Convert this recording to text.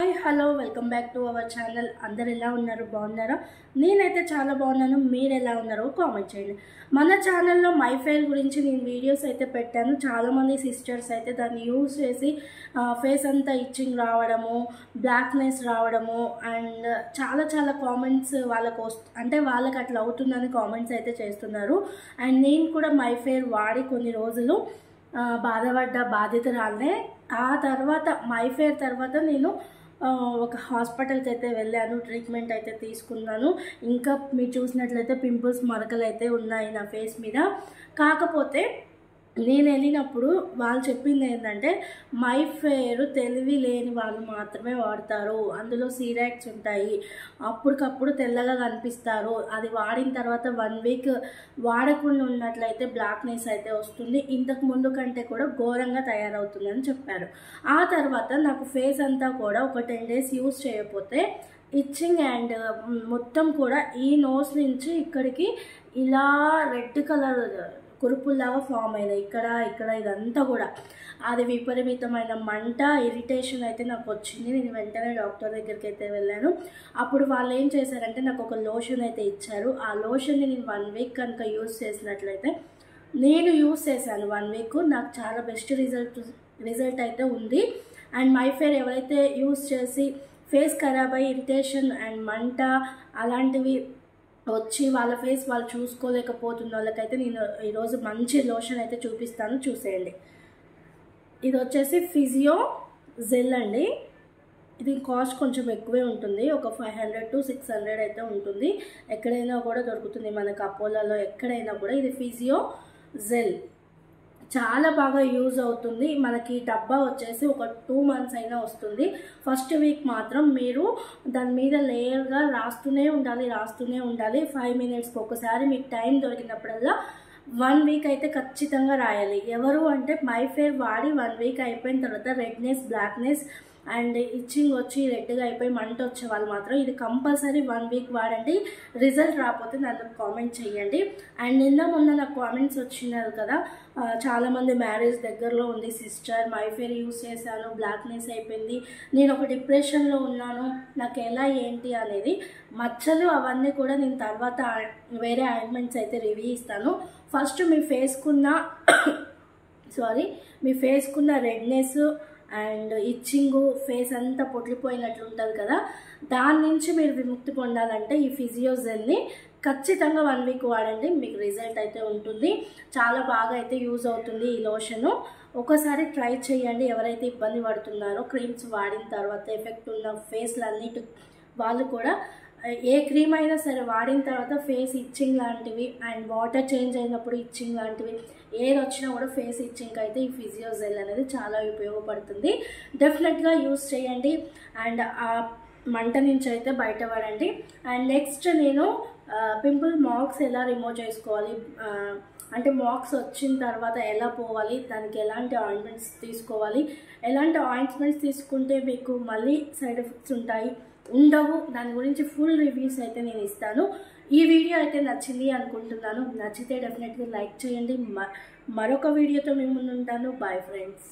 Hi hello welcome back to our channel. అందరు ఎలా ఉన్నారు? బాగున్నారా? నేనైతే చాలా బాగున్నాను. మీరు ఎలా ఉన్నారో కామెంట్ చేయండి. మన ఛానల్లో మై ఫేర్ గురించి నేను వీడియోస్ అయితే పెట్టాను. చాలామంది సిస్టర్స్ అయితే దాన్ని యూజ్ చేసి ఫేస్ అంతా ఇచ్చింగ్ రావడము, బ్లాక్నెస్ రావడము అండ్ చాలా కామెంట్స్ వాళ్ళకి అట్లా అవుతుందని కామెంట్స్ అయితే చేస్తున్నారు. అండ్ నేను కూడా మై ఫేర్ వాడి కొన్ని రోజులు బాధపడ్డ బాధితురాలనే. ఆ తర్వాత మై ఫేర్ తర్వాత నేను ఒక హాస్పిటల్కి అయితే వెళ్ళాను, ట్రీట్మెంట్ అయితే తీసుకున్నాను. ఇంకా మీరు చూసినట్లయితే పింపుల్స్ మరకలు అయితే ఉన్నాయి నా ఫేస్ మీద. కాకపోతే నేను వెళ్ళినప్పుడు వాళ్ళు చెప్పింది ఏంటంటే మై ఫేర్ తెలివి లేని వాళ్ళు మాత్రమే వాడతారు, అందులో సీరాక్స్ ఉంటాయి, అప్పటికప్పుడు తెల్లగా కనిపిస్తారు, అది వాడిన తర్వాత 1 వీక్ వాడకుండా ఉన్నట్లయితే బ్లాక్నెస్ అయితే వస్తుంది, ఇంతకు ముందు కంటే కూడా ఘోరంగా తయారవుతుంది అని చెప్పారు. ఆ తర్వాత నాకు ఫేస్ అంతా కూడా ఒక 10 డేస్ యూజ్ చేయకపోతే ఇచ్చింగ్ అండ్ మొత్తం కూడా ఈ నోస్ నుంచి ఇక్కడికి ఇలా రెడ్ కలర్ కురుపుల్లాగా ఫామ్ అయినాయి. ఇక్కడ ఇదంతా కూడా అది విపరీతమైన మంట, ఇరిటేషన్ అయితే నాకు వచ్చింది. నేను వెంటనే డాక్టర్ దగ్గరికి అయితే వెళ్ళాను. అప్పుడు వాళ్ళు ఏం చేశారంటే నాకు ఒక లోషన్ అయితే ఇచ్చారు. ఆ లోషన్ని నేను 1 వీక్ కనుక యూజ్ చేసినట్లయితే, నేను యూజ్ చేశాను 1 వీక్, నాకు చాలా బెస్ట్ రిజల్ట్ అయితే ఉంది. అండ్ మై ఫేర్ ఎవరైతే యూజ్ చేసి ఫేస్ ఖరాబ్ అయ్యి ఇరిటేషన్ అండ్ మంట అలాంటివి వచ్చి వాళ్ళ ఫేస్ వాళ్ళు చూసుకోలేకపోతున్న వాళ్ళకైతే నేను ఈరోజు మంచి లోషన్ అయితే చూపిస్తాను, చూసేయండి. ఇది వచ్చేసి ఫిజియో జెల్ అండి. ఇది కాస్ట్ కొంచెం ఎక్కువే ఉంటుంది, ఒక 500 to 600 అయితే ఉంటుంది. ఎక్కడైనా కూడా దొరుకుతుంది మనకు, అపోలోలో ఎక్కడైనా కూడా. ఇది ఫిజియో జెల్ చాలా బాగా యూజ్ అవుతుంది. మనకి డబ్బా వచ్చేసి ఒక 2 months అయినా వస్తుంది. ఫస్ట్ వీక్ మాత్రం మీరు దాని మీద లేయర్గా రాస్తూనే ఉండాలి. 5 minutesకి ఒకసారి మీకు టైం దొరికినప్పుడల్లా 1 వీక్ అయితే ఖచ్చితంగా రాయాలి. ఎవరు అంటే మై ఫేర్ వాడి 1 వీక్ అయిపోయిన తర్వాత రెడ్నెస్, బ్లాక్నెస్ అండ్ ఇచ్చింగ్ వచ్చి రెడ్గా అయిపోయి మంట వచ్చే వాళ్ళు మాత్రం ఇది కంపల్సరీ 1 వీక్ వాడండి. రిజల్ట్ రాకపోతే నన్ను కామెంట్ చేయండి. అండ్ మొన్న నాకు కామెంట్స్ వచ్చినారు కదా, చాలామంది మ్యారేజ్ దగ్గరలో ఉంది సిస్టర్, మై ఫేర్ యూజ్ చేశాను, బ్లాక్నెస్ అయిపోయింది, నేను ఒక డిప్రెషన్లో ఉన్నాను, నాకు ఎలా ఏంటి అనేది. మచ్చలు అవన్నీ కూడా నేను తర్వాత వేరే ఆయింట్మెంట్స్ అయితే రివ్యూ ఇస్తాను. ఫస్ట్ మీ ఫేస్కున్న రెడ్నెస్ అండ్ ఇచ్చింగు, ఫేస్ అంతా పొట్లిపోయినట్లు ఉంటుంది కదా, దాని నుంచి మీరు విముక్తి పొందాలంటే ఈ ఫిజియో జెల్ని ఖచ్చితంగా 1 వీక్ వాడండి, మీకు రిజల్ట్ అయితే ఉంటుంది. చాలా బాగా అయితే యూజ్ అవుతుంది ఈ లోషను. ఒకసారి ట్రై చేయండి. ఎవరైతే ఇబ్బంది పడుతున్నారో క్రీమ్స్ వాడిన తర్వాత ఎఫెక్ట్ ఉన్న ఫేస్లన్నిటి వాళ్ళు కూడా ఏ క్రీమ్ అయినా సరే వాడిన తర్వాత ఫేస్ ఇచ్చింగ్ లాంటివి అండ్ వాటర్ చేంజ్ అయినప్పుడు ఇచ్చింగ్ లాంటివి ఏది వచ్చినా కూడా ఫేస్ ఇచ్చింగ్ అయితే ఈ ఫిజియో జెల్ అనేది చాలా ఉపయోగపడుతుంది. డెఫినెట్గా యూజ్ చేయండి అండ్ ఆ మంట నుంచి అయితే బయటపడండి. అండ్ నెక్స్ట్ నేను పింపుల్ మార్క్స్ ఎలా రిమూవ్ చేసుకోవాలి, అంటే మార్క్స్ వచ్చిన తర్వాత ఎలా పోవాలి, దానికి ఎలాంటి ఆయింట్మెంట్స్ తీసుకోవాలి, ఎలాంటి ఆయింట్మెంట్స్ తీసుకుంటే మీకు మళ్ళీ సైడ్ ఎఫెక్ట్స్ ఉండవు, దాని గురించి ఫుల్ రివ్యూస్ అయితే నేను ఇస్తాను. ఈ వీడియో అయితే నచ్చింది అనుకుంటున్నాను. నచ్చితే డెఫినెట్గా లైక్ చేయండి. మరొక వీడియోతో మేము ముందు ఉంటాను. Bye friends.